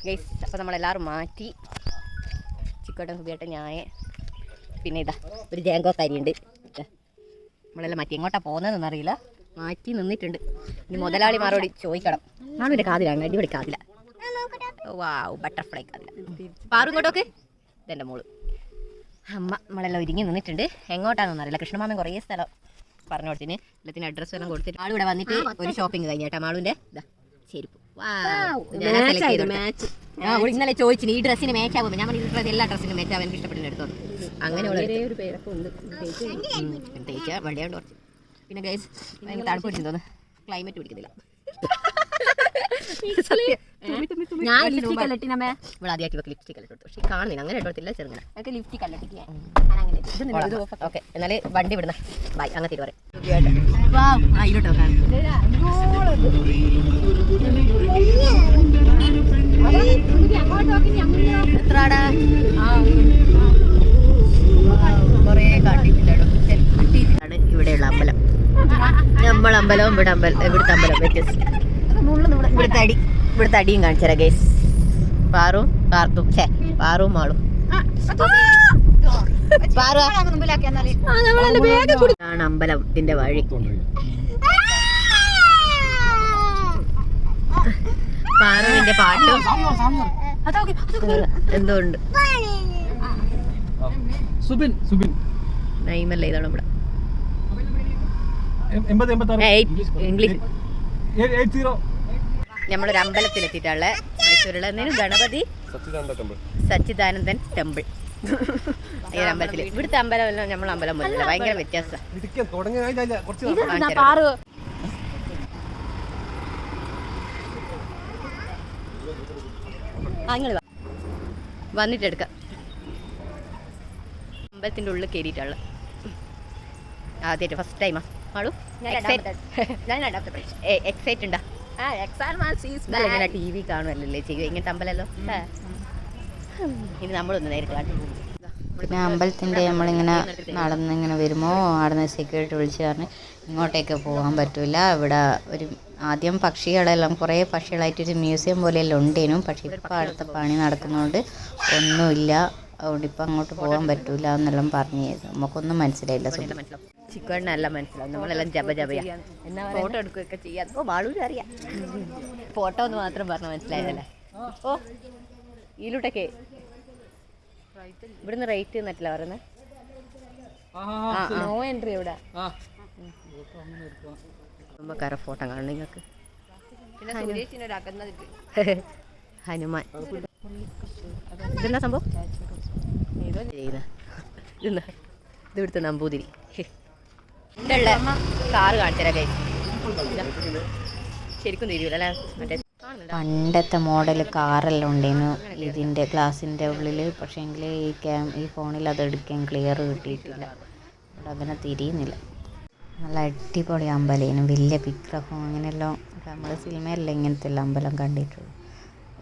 Guys അപ്പോൾ നമ്മളെല്ലാവരും മാറ്റി ചിക്കോട്ടൻ സുബിയായിട്ട് ഞാൻ പിന്നെ ഇതാ ഒരു ജാങ്കോക്കാരിയുണ്ട്. നമ്മളെല്ലാം മാറ്റി എങ്ങോട്ടാണ് പോകുന്നതെന്ന് അറിയില്ല, മാറ്റി നിന്നിട്ടുണ്ട്. ഇനി മുതലാളിമാരോട് ചോദിക്കണം. നാളെ കാതിലാണ്, അടിപൊളി കാതില. വാവ്, ബട്ടർഫ്ലൈ കാതില. പാറും ഇങ്ങോട്ടോക്ക്. ഇതെൻ്റെ മോള്. അമ്മ നമ്മളെല്ലാം ഒരുങ്ങി നിന്നിട്ടുണ്ട്. എങ്ങോട്ടാണെന്ന് അറിയില്ല. കൃഷ്ണമാമൻ കുറേ സ്ഥലം പറഞ്ഞു കൊടുത്തിന്, എല്ലാത്തിനും അഡ്രസ്സ് എല്ലാം കൊടുത്തിട്ട് ആൾ ഇവിടെ വന്നിട്ട് ഒരു ഷോപ്പിംഗ് കഴിഞ്ഞേട്ടാ. മാളുവിൻ്റെ ഇതാ ചെരുപ്പ്. ഇന്നലെ ചോദിച്ചിന് ഈ ഡ്രസ്സിന് മാച്ച് ആകുമ്പോൾ ഞാൻ പറഞ്ഞ എല്ലാ ഡ്രസ്സിനും മാച്ച് ആവാൻ എനിക്ക് ഇഷ്ടപ്പെടുന്ന എടുത്തോളൂ. അങ്ങനെ ഒരു പേരൊക്കെ തേച്ചാൽ വണ്ടിയാണ്ട് കുറച്ച്. പിന്നെ ഗൈസ് ഭയങ്കര തണുപ്പ് പിടിച്ചു തോന്നുന്നു, ക്ലൈമറ്റ് പിടിക്കുന്നില്ല. ഇവിടെ ആദ്യമായിട്ട് ഇവർക്ക് ലിപ്സ്റ്റിക് അല്ല ഇട്ടു, പക്ഷേ കാണുന്നില്ല. അങ്ങനെ ഇട്ടോത്തില്ല, ചെറുങ്ങനെ ലിപ്സ്റ്റിക് അല്ല. ഓക്കെ, എന്നാൽ വണ്ടി വിടുന്ന ബൈ അങ്ങനത്തെ പറയും. അതിലോട്ടോ എത്രാടാ കുറേ കാട്ടിട്ടില്ലടോ. ആണ് ഇവിടെയുള്ള അമ്പലം. നമ്മളമ്പലവും ഇവിടുത്തെ അമ്പലം വ്യത്യസ്തം. ഇവിടുത്തെ അടിയും കാണിച്ചരാ ഗൈസ്. പാറും കാർത്തും പാറും മാളും ആണ് അമ്പലത്തിന്റെ വഴി. പാറുവിന്റെ പാട്ടും എന്തോ ഉണ്ട്. നൈമല്ലേ ഇതാണ് ഇവിടെ. ഇംഗ്ലീഷ്. നമ്മളൊരു അമ്പലത്തിലെത്തിയിട്ടുള്ള മൈസൂരുള്ള ഗണപതി സച്ചിദാനന്ദൻ ടെമ്പിൾ. ഈ അമ്പലത്തിൽ ഇവിടുത്തെ അമ്പലം എല്ലാം നമ്മളെ അമ്പലം പോലില്ല, ഭയങ്കര വ്യത്യാസം. വന്നിട്ട് എടുക്കാം. അമ്പലത്തിൻ്റെ ഉള്ളിൽ കയറിയിട്ടുള്ള ആദ്യമായിട്ട് ഫസ്റ്റ് ടൈമാ ആളു. എക്സൈറ്റ് ഉണ്ടാ? ഇങ്ങനെ ടി വി കാണുമല്ലേ ചെയ്യുക ഇങ്ങനത്തെ അമ്പലമല്ലോ. ഇനി നമ്മളൊന്ന് നേരിട്ട് കാട്ടി. പിന്നെ അമ്പലത്തിൻ്റെ നമ്മളിങ്ങനെ നടന്നിങ്ങനെ വരുമ്പോൾ അവിടുന്ന് സെക്യൂരിറ്റി വിളിച്ച് പറഞ്ഞ് ഇങ്ങോട്ടേക്ക് പോകാൻ പറ്റില്ല, ഇവിടെ ഒരു ആദ്യം പക്ഷികളെല്ലാം കുറേ പക്ഷികളായിട്ടൊരു മ്യൂസിയം പോലെയെല്ലാം ഉണ്ടേനും, പക്ഷേ ഇപ്പോൾ അടുത്ത പണി നടക്കുന്നതുകൊണ്ട് ഒന്നുമില്ല, അതുകൊണ്ട് ഇപ്പം അങ്ങോട്ട് പോകാൻ പറ്റില്ല എന്നെല്ലാം പറഞ്ഞു. നമുക്കൊന്നും മനസ്സിലായില്ല. ചിക്കനെല്ലാം മനസ്സിലാവും, നമ്മളെല്ലാം ജപജപയാ. ഫോട്ടോ എടുക്കുകയൊക്കെ ചെയ്യാം. ഓ മാളൂര് അറിയാം, ഫോട്ടോ ഒന്ന് മാത്രം പറഞ്ഞാൽ മനസ്സിലായതല്ലേ. ഓ ഇതിലൂട്ടൊക്കെ ഇവിടുന്ന് റേറ്റ് എന്നിട്ടില്ല പറയുന്നത്. നോ എൻട്രി ഇവിടെ. കുടുംബക്കാരെ ഫോട്ടോ കാണും നിങ്ങൾക്ക്. ഹനുമാൻ ഇതെന്താ സംഭവം? ഇത് ഇവിടുത്തെ നമ്പൂതിരി. ഇവിടെയുള്ള കാറ് കാണിച്ചാലേ ശരിക്കും തിരിയൂല അല്ലേ. മറ്റേ പണ്ടത്തെ മോഡൽ കാറെല്ലാം ഉണ്ടായിരുന്നു ഇതിൻ്റെ ഗ്ലാസിൻ്റെ ഉള്ളിൽ. പക്ഷേ എങ്കിൽ ഈ ഫോണിൽ അത് എടുക്കാൻ ക്ലിയർ കിട്ടിയിട്ടില്ല, അങ്ങനെ തിരിയുന്നില്ല. നല്ല അടിപൊളി അമ്പലം, വലിയ വിഗ്രഹം അങ്ങനെയെല്ലാം. നമ്മൾ സിനിമയിലെല്ലാം ഇങ്ങനത്തെ എല്ലാം അമ്പലം കണ്ടിട്ടുള്ളൂ.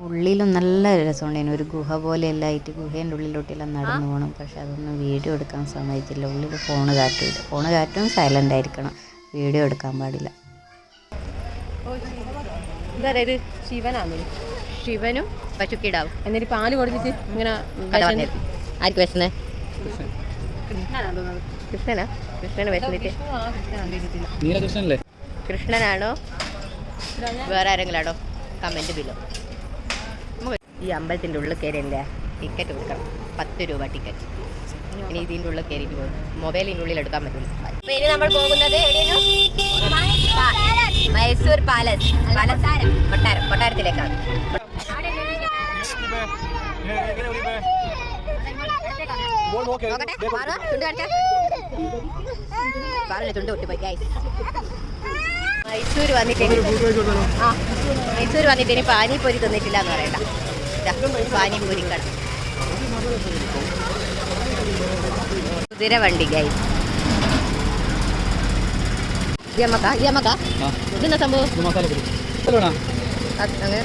ഉള്ളിലും നല്ല രസമുണ്ടായിരുന്നു, ഒരു ഗുഹ പോലെയെല്ലാം ആയിട്ട് ഗുഹേൻ്റെ ഉള്ളിലോട്ടെല്ലാം നടന്നു പോകണം. പക്ഷെ അതൊന്നും വീഡിയോ എടുക്കാൻ സമ്മതിച്ചില്ല. ഉള്ളിൽ ഫോണ് കാറ്റും സൈലൻ്റ് ആയിരിക്കണം, വീഡിയോ എടുക്കാൻ പാടില്ല. ഇതായത് ശിവനാണ്, ശിവനും പശുക്കിടാവും. എന്നിട്ട് പാല് കൊടുത്തിട്ട് ഇങ്ങനെ ആർക്ക് വിശന്നേ? കൃഷ്ണനാ? കൃഷ്ണന് വിശന്നിട്ട് കൃഷ്ണനാണോ വേറെ ആരെങ്കിലും ആണോ? Comment below. ഈ അമ്പലത്തിൻ്റെ ഉള്ളിൽ കയറിയല്ലേ ടിക്കറ്റ് കൊടുക്കണം, 10 രൂപ ടിക്കറ്റ്. ഇനി ഇതിൻ്റെ ഉള്ളിൽ കയറിയിട്ട് പോകും, മൊബൈലിൻ്റെ ഉള്ളിൽ എടുക്കാൻ പറ്റില്ല. ഇനി നമ്മൾ പോകുന്നത് മൈസൂർ പാലസ്, കൊട്ടാരത്തിലേക്കാണ്. മൈസൂർ വന്നിട്ട് ഇനി പാനിപ്പൊരി തന്നിട്ടില്ല എന്ന് പറയണ്ട. പാനിപ്പൊരി കട, കുതിര വണ്ടി ഗൈസ്. ഇതെന്താ സംഭവം? അങ്ങനെ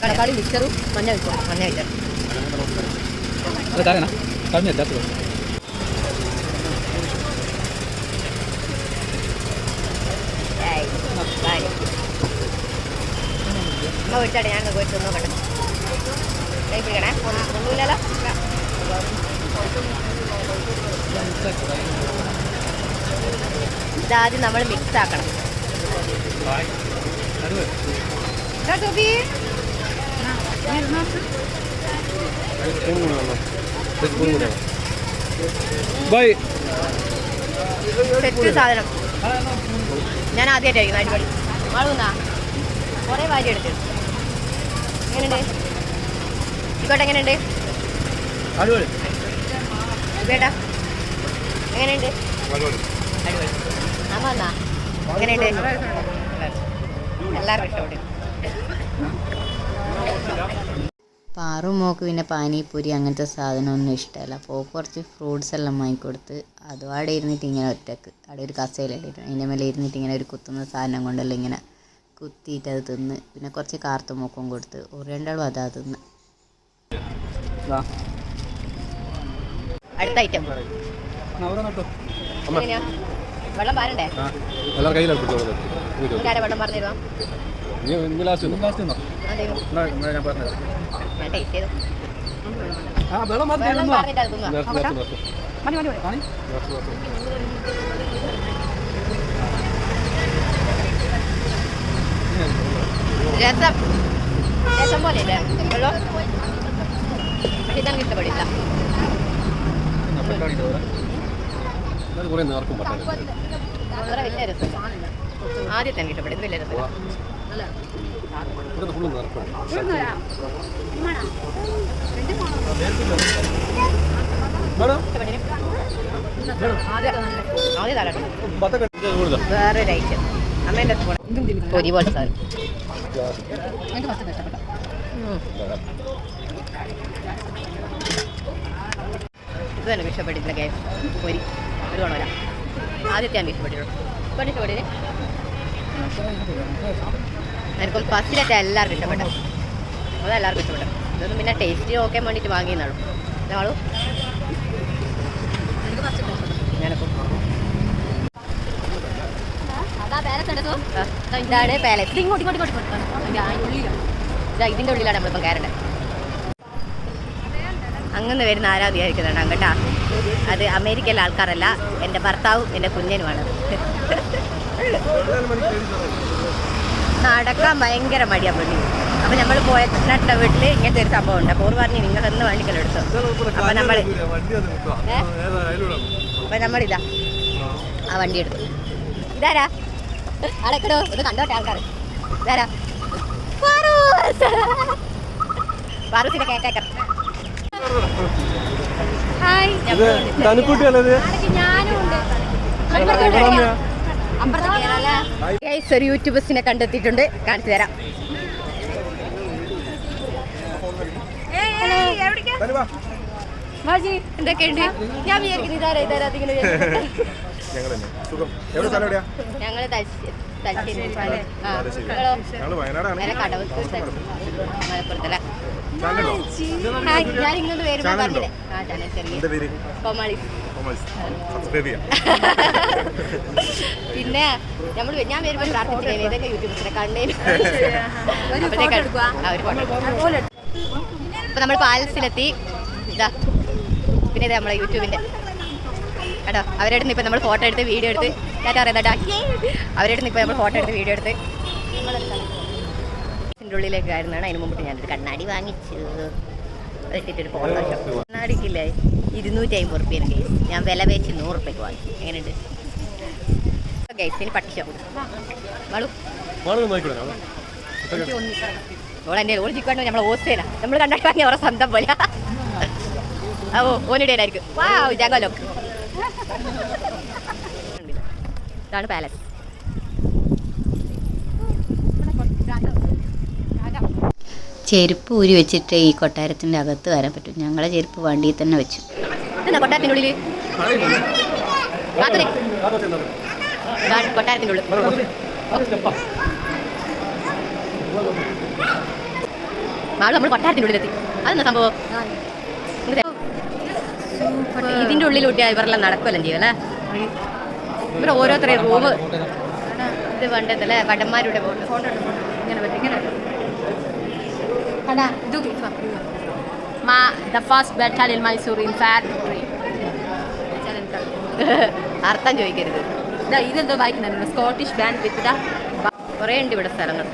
കടക്കാളി മിക്സറും മഞ്ഞ മിക്സർ. അമ്മ വിളിച്ചാട്ടെ ഞാൻ പോയിട്ട് നോക്കട്ടെ. കൈ പിടിക്കണേ, ഒന്നുമില്ലല്ലോ. ഇതാദ്യം നമ്മൾ മിക്സ് ആക്കണം. സെറ്റ് സാധനം ഞാൻ ആദ്യമായിട്ടായിരിക്കും അടിപൊളി. ആളുന്നാ കുറേ വാരി എടുത്ത്. എങ്ങനെയുണ്ട് ഇക്കോട്ടെ? എങ്ങനെയുണ്ട് ബേട്ടാ? എങ്ങനെയുണ്ട്? അടിപൊളി. അമ്മ എന്നാ എങ്ങനെയുണ്ട്? എല്ലാവർക്കും ഇഷ്ടപ്പെട്ടു. പാറും മോക്ക് പിന്നെ പാനിപ്പൂരി അങ്ങനത്തെ സാധനമൊന്നും ഇഷ്ടമല്ല. അപ്പോൾ കുറച്ച് ഫ്രൂട്ട്സ് എല്ലാം വാങ്ങിക്കൊടുത്ത് അതും അവിടെ ഇരുന്നിട്ട് ഇങ്ങനെ ഒറ്റക്ക് അവിടെ ഒരു കസേരയിലിട്ട് അതിൻ്റെ മേലെ ഇരുന്നിട്ട് ഇങ്ങനെ ഒരു കുത്തുന്ന സാധനം കൊണ്ടെല്ലാം ഇങ്ങനെ കുത്തിയിട്ട് അത് തിന്ന്. പിന്നെ കുറച്ച് കാർത്തുമോക്കും കൊടുത്ത് രണ്ടാളും അതാ തിന്ന്. അടുത്ത ഐറ്റം വെള്ളം പാരണ്ടേ? വെള്ളം പറഞ്ഞു തരുമോ? ഞാൻ ടേസ്റ്റ് ചെയ്തു. വെള്ളം പറഞ്ഞിട്ട് അത് തിന്നുക. രസം രസം പോലെ ഇല്ലേ വെള്ളം? പക്ഷെ ഇതങ്ങ് ഇഷ്ടപ്പെടില്ല. വളരെ വലിയ രസം. ആദ്യത്തെ എനിക്ക് ഇഷ്ടപ്പെടും. ഇത് വലിയ രസം. വേറൊരു ഐറ്റം അമ്മേൻ്റെ പൊരി പോലെ സാധനം. ഇത് തന്നെ ഇഷ്ടപ്പെട്ടില്ല. ഗ്യാസ് പൊരി ഒരു ഗുണമില്ല. ആദ്യത്തെ ഞാൻ ഇഷ്ടപ്പെട്ടിട്ടുള്ളൂ. ഇപ്പം ഇഷ്ടപ്പെട്ടിന് എനിക്കും ഫസ്റ്റിലത്തെ എല്ലാവർക്കും ഇഷ്ടപ്പെട്ടു. അതെല്ലാവർക്കും ഇഷ്ടപ്പെട്ടു. ഇതൊന്നും പിന്നെ ടേസ്റ്റ് നോക്കാൻ വേണ്ടിയിട്ട് വാങ്ങിയെന്നാണോ ഞങ്ങളു? ഞാനിപ്പോൾ ഇതാണ് പാലസ്. ഇതിൻ്റെ ഉള്ളിലാണ് നമ്മളിപ്പം കയറേണ്ടത്. അങ്ങനെ വരുന്ന ആരാധിയായിരിക്കുന്നുണ്ടാകും കേട്ടാ. അത് അമേരിക്കയിലെ ആൾക്കാരല്ല, എൻ്റെ ഭർത്താവും എൻ്റെ കുഞ്ഞനുമാണ്. നടക്കാൻ ഭയങ്കര മടിയാണ് പെണ്ണി. അപ്പം നമ്മൾ പോയ നട്ട വീട്ടിൽ ഇങ്ങനത്തെ ഒരു സംഭവം ഉണ്ട്. അപ്പോൾ പറഞ്ഞ് നിങ്ങൾ എന്ന് വണ്ടിക്കെല്ലാം എടുത്തു. അപ്പം നമ്മളിതാ ആ വണ്ടി എടുത്തു. ഇതാരാ അടക്കടോ? ഇത് കണ്ടോട്ടെ ആൾക്കാർ. ഇതാരാ? പാറൂസിന്റെ കേക്കേക്കർ. ഒരു യൂട്യൂബേഴ്സിനെ കണ്ടെത്തിയിട്ടുണ്ട്, കാണിച്ചു തരാം. എന്തൊക്കെയുണ്ട്? ഞാൻ വിചാരിക്കുന്നു ഇതാരാ ഇതാരാ അതിങ്ങനെ. ഞങ്ങള് മലപ്പുറത്തല്ലേ? ഞാൻ ഇങ്ങോട്ട് വരുമ്പോ പറഞ്ഞില്ലേ പിന്നെ ഞാൻ വരുമ്പോൾ പ്രാർത്ഥിച്ചില്ലേ ഇതൊക്കെ യൂട്യൂബിലെ കണ്ടേന്. ഇപ്പൊ നമ്മൾ പാലസിലെത്തി. ഇതാ പിന്നെ ഇത് നമ്മളെ യൂട്യൂബിന്റെ കേട്ടോ. അവരുടെ നിന്ന് ഇപ്പം നമ്മൾ ഫോട്ടോ എടുത്ത് വീഡിയോ എടുത്ത് ഞാൻ അറിയാം. അവരുടെ നിന്ന് ഇപ്പം നമ്മൾ ഫോട്ടോ എടുത്ത് വീഡിയോ എടുത്ത് ഇതിൻ്റെ ഉള്ളിലേക്ക് ആയിരുന്നാണ്. അതിന് മുമ്പിട്ട് ഞാനൊരു കണ്ണാടി വാങ്ങിച്ചു. ഇട്ടിട്ടൊരു ഫോട്ടോ ഷോപ്പ്. കണ്ണാടിക്കില്ലേ 250 റുപ്യാണ് കേസ്. ഞാൻ വില വെച്ച് 100 റുപ്യക്ക് വാങ്ങി. എങ്ങനെയുണ്ട് ഗൈസ്? ഇനി പട്ടി ഷോപ്പ് ഓളെൻ്റെ ഓൾ ചിക്കണ്ടോ നമ്മളെ ഓസ്റ്റേന നമ്മൾ കണ്ണാടി വാങ്ങി അവരുടെ സ്വന്തം പോലെ. ഓ ഓനിടയിലായിരിക്കും. വാ ജാഗോലോക്ക്. ഇതാണ് പാലസ്. ചെരുപ്പ് ഊരി വെച്ചിട്ട് ഈ കൊട്ടാരത്തിൻ്റെ അകത്ത് വരാൻ പറ്റും. ഞങ്ങളെ ചെരുപ്പ് വണ്ടിയിൽ തന്നെ വെച്ചു. കൊട്ടാരത്തിൻ്റെ ഉള്ളിൽ കൊട്ടാരത്തിൻ്റെ ഉള്ളിൽ നമ്മൾ കൊട്ടാരത്തിൻ്റെ ഉള്ളിലെത്തി. അതെന്താ സംഭവം? ഇതിൻ്റെ ഉള്ളിൽ കൂട്ടിയാൽ ഇവരെല്ലാം നടക്കുമല്ലോ ചെയ്യുമല്ലേ? ഇവിടെ ഓരോരുത്തരെ റൂം ഇത് വേണ്ടതല്ലേ? വടന്മാരുടെ ഫോട്ടോ ഇങ്ങനെ പറ്റും. ഇങ്ങനെ The first battle in Mysore in February. അർത്ഥം ചോദിക്കരുത്. ഇതെന്തോ വായിക്കുന്നുണ്ട്, സ്കോട്ടിഷ് ബാൻഡ് വിത്ത് കുറേ ഉണ്ട് ഇവിടെ സ്ഥലങ്ങൾ.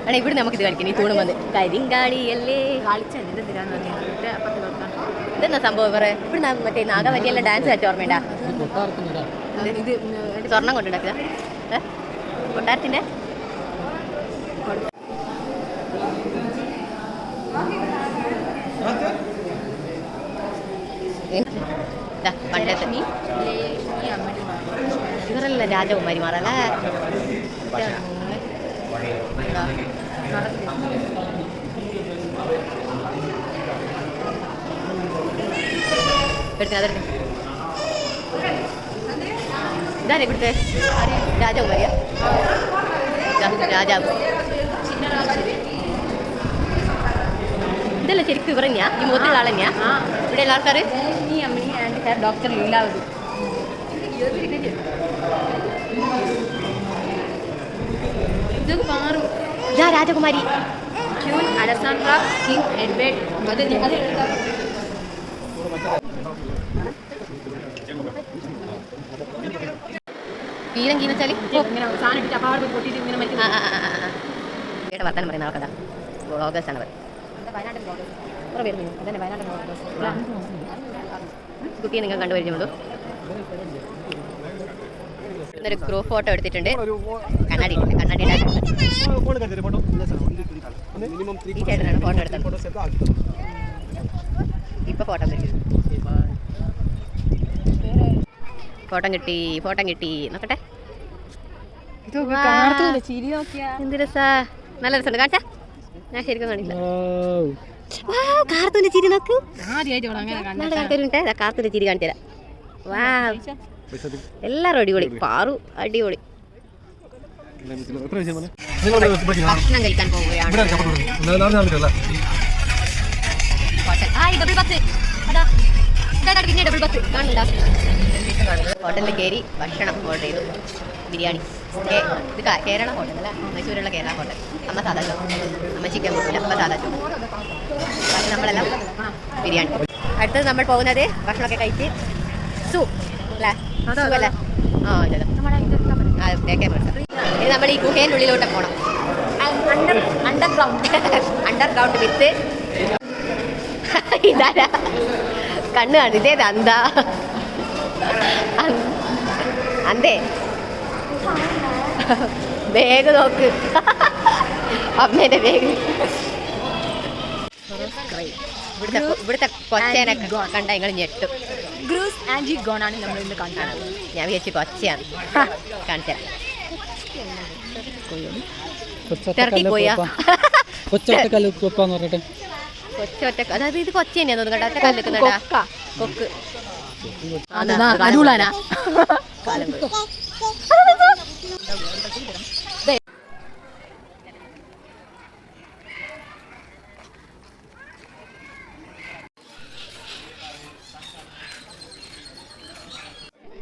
ആണേ ഇവിടെ നമുക്കിത് കളിക്കണം. ഈ തൂണും വന്ന് കരിങ്കാളിയല്ലേ കളിച്ചത് ഇതെന്നാ സംഭവം പറ. ഇവിടെ മറ്റേ നാഗവല്ലിയെല്ലാം ഡാൻസ് കളിച്ച ഓർമ്മയുണ്ടാ? ഇത് സ്വർണം കൊണ്ടുണ്ടാക്കുക കൊട്ടാരത്തിന്റെ പണ്ടത്തെ ഇവരല്ല രാജകുമാരിമാരല്ലേ? ഇതാരെ ഇവിടുത്തെ രാജകുമാരിയാ? രാജാവ് ഇതല്ല ശരിക്കും ഇവറഞ്ഞാ? ഈ മുഖത്തുള്ള ആളെന്നാ ഇവിടെയുള്ള ആൾക്കാർ? ഈ അമ്മണി ആൻഡ് ഡോക്ടർ ലീലാവതി. ഇത് മാറും. ഇതാ രാജകുമാരി. Queen Alessandra king Edward. അത് പീരങ്കീന്ന് വെച്ചാൽ ഇങ്ങനെ സാധനം ഇട്ടിട്ട് അപ്പോൾ അവിടെ പൊട്ടിയിട്ട് ഇങ്ങനെ മരിക്കും. ഇവിടെ വർത്താനം പറയുന്ന ആൾക്കതാ ഓഗസ്റ്റ് ആണ് അവർ. കുട്ടിയെ നിങ്ങൾ കണ്ടുപരിചയമുള്ളൂ. ഇന്നൊരു ഗ്രൂപ്പ് ഫോട്ടോ എടുത്തിട്ടുണ്ട്. കണ്ണാടി കണ്ണാടിയുടെ ഈ ചേട്ടനാണ് ഫോട്ടോ എടുത്തത്. ഇപ്പൊ ഫോട്ടോ ഫോട്ടോ കിട്ടി നോക്കട്ടെ. എന്ത് രസാ, നല്ല രസമുണ്ട്. കാണിച്ചാ ഞാൻ ശരിക്കും കാണില്ല. കാർത്തൂന്റെ ചിരി നോക്കൂ. കാർത്തൂന്റെ ചിരി കാണിച്ചു തരാം. വാ എല്ലാരും അടിപൊളി. പാറു അടിപൊളി. ഭക്ഷണം കഴിക്കാൻ പോവുകയാണ്. ഹോട്ടലിൽ കയറി ഭക്ഷണം ഓർഡർ ചെയ്തു. ബിരിയാണി. ഇത് കേരള ഹോട്ടൽ അല്ല, മൈസൂരുള്ള കേരള ഹോട്ടൽ. അമ്മ സാധാ അമ്മ ചിക്കൻ കൂട്ടില്ല, അമ്മ സാധാ. പക്ഷെ നമ്മളെല്ലാം ബിരിയാണി. അടുത്തത് നമ്മൾ പോകുന്നത് ഭക്ഷണമൊക്കെ കഴിച്ച് സൂ അല്ലേ? അല്ലേ? ആ ഇല്ല. ഇനി നമ്മൾ ഈ ഗുഹേനുള്ളിലോട്ട് പോകണം. അണ്ടർഗ്രൗണ്ട് വിത്ത് ഇതാരാ കണ്ണ് കാണും. ഇതേതാ എന്താ അന്തേ ബാഗ് നോക്ക്. അമ്മേന്റെ ബാഗ്. ഇവിടുത്തെ കൊച്ചേനെ കണ്ട നിങ്ങൾ ഞെട്ടും. ഗ്രൂസ് ആൻഡ് ഗോണാണ് നമ്മൾ ഇന്ന് കാണുന്നത്. ഞാൻ വിചാരിച്ചു കൊച്ചയാണ്. കാണിച്ചു പോയാ കൊച്ചൊറ്റ. അതായത് ഇത് കൊച്ചി തന്നെയാ തോന്നുന്നു കേട്ടോ. ഒറ്റ കല്ലിക്കുന്നുണ്ടാ കൊക്ക്.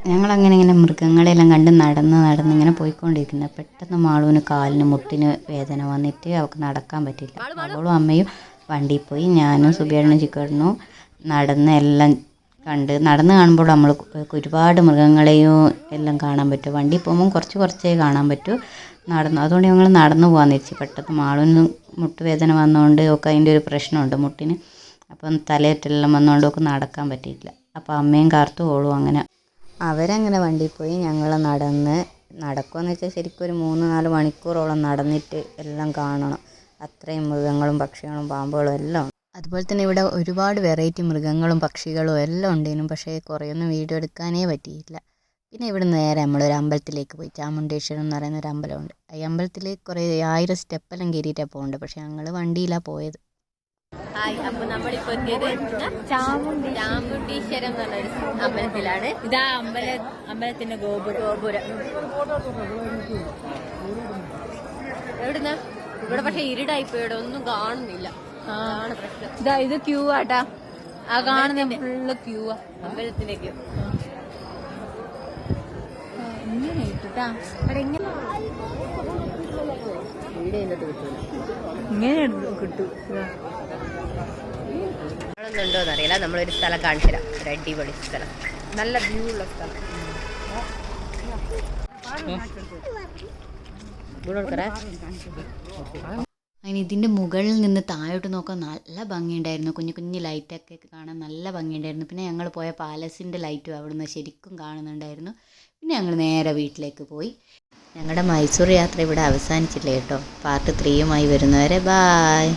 ഞങ്ങളങ്ങനെ ഇങ്ങനെ മൃഗങ്ങളെല്ലാം കണ്ട് നടന്ന് ഇങ്ങനെ പോയിക്കൊണ്ടിരിക്കുന്നത്. പെട്ടെന്ന് മാളുവിന് കാലിന് മുട്ടിന് വേദന വന്നിട്ട് അവൾക്ക് നടക്കാൻ പറ്റില്ല. അവളും അമ്മയും വണ്ടിയിൽ പോയി. ഞാനും സുബിയേട്ടനും ചിക്കേട്ടനും നടന്ന് കാണുമ്പോൾ നമ്മൾ ഒരുപാട് മൃഗങ്ങളെയും എല്ലാം കാണാൻ പറ്റും. വണ്ടിയിൽ പോകുമ്പോൾ കുറച്ചേ കാണാൻ പറ്റൂ. അതുകൊണ്ട് ഞങ്ങൾ നടന്നു പോകാൻ തിരിച്ചു. പെട്ടെന്ന് മാളുവിന് മുട്ടുവേദന വന്നതുകൊണ്ട് ഒക്കെ അതിൻ്റെ ഒരു പ്രശ്നമുണ്ട് മുട്ടിന്. അപ്പം തലയേറ്റെല്ലാം വന്നതുകൊണ്ട് ഒക്കെ നടക്കാൻ പറ്റിയില്ല. അപ്പോൾ അമ്മയും കാർത്തും ഓളും അങ്ങനെ അവരങ്ങനെ വണ്ടിയിൽ പോയി. ഞങ്ങൾ നടക്കുമെന്ന് വെച്ചാൽ ശരിക്കും ഒരു 3-4 മണിക്കൂറോളം നടന്നിട്ട് എല്ലാം കാണണം. അത്രയും മൃഗങ്ങളും പക്ഷികളും പാമ്പുകളും എല്ലാം ഉണ്ട്. അതുപോലെ തന്നെ ഇവിടെ ഒരുപാട് വെറൈറ്റി മൃഗങ്ങളും പക്ഷികളും എല്ലാം ഉണ്ടേനും. പക്ഷേ കുറേയൊന്നും വീഡിയോ എടുക്കാനേ പറ്റിയില്ല. പിന്നെ ഇവിടെ നേരെ നമ്മളൊരു അമ്പലത്തിലേക്ക് പോയി. ചാമുണ്ടേശ്വരം എന്ന് പറയുന്ന ഒരു അമ്പലമുണ്ട്. ഈ അമ്പലത്തിൽ കുറേ 1000 സ്റ്റെപ്പെല്ലാം കയറിയിട്ടാണ് പോകേണ്ടത്. പക്ഷേ ഞങ്ങൾ വണ്ടിയിലാണ് പോയത്. അപ്പൊ നമ്മളിപ്പോ എത്തിയത് ചാമുണ്ടീശ്വരം എന്ന് പറഞ്ഞൊരു അമ്പലത്തിലാണ്. ഇതാ അമ്പലത്തിന്റെ ഗോപുരം. എവിടുന്ന ഇവിടെ പക്ഷെ ഇരുടായിപ്പോയുടെ ഒന്നും കാണുന്നില്ല. ആണ് പ്രശ്നം. ഇതാ ഇത് ക്യൂ ആട്ടാ. ആ കാണുന്ന ഫുള്ള് ക്യൂ ആ അമ്പലത്തിന്റെ ക്യൂ. ഇങ്ങനെ ഇട്ടാ ഇങ്ങനെ കിട്ടും. ഉണ്ടോന്ന് അറിയില്ല. നമ്മളൊരു സ്ഥലം കാണിച്ചു തരാം. ഒരു അടിപൊളി സ്ഥലം, നല്ല വ്യൂ ഉള്ള സ്ഥലം. അതിന് ഇതിൻ്റെ മുകളിൽ നിന്ന് താഴോട്ട് നോക്കാൻ നല്ല ഭംഗിയുണ്ടായിരുന്നു. കുഞ്ഞു കുഞ്ഞു ലൈറ്റൊക്കെ കാണാൻ നല്ല ഭംഗിയുണ്ടായിരുന്നു. പിന്നെ ഞങ്ങൾ പോയ പാലസിൻ്റെ ലൈറ്റും അവിടുന്ന് ശരിക്കും കാണുന്നുണ്ടായിരുന്നു. പിന്നെ ഞങ്ങൾ നേരെ വീട്ടിലേക്ക് പോയി. ഞങ്ങളുടെ മൈസൂർ യാത്ര ഇവിടെ അവസാനിച്ചില്ല കേട്ടോ. പാർട്ട് 3യുമായി വരുന്നവരെ ബായ്.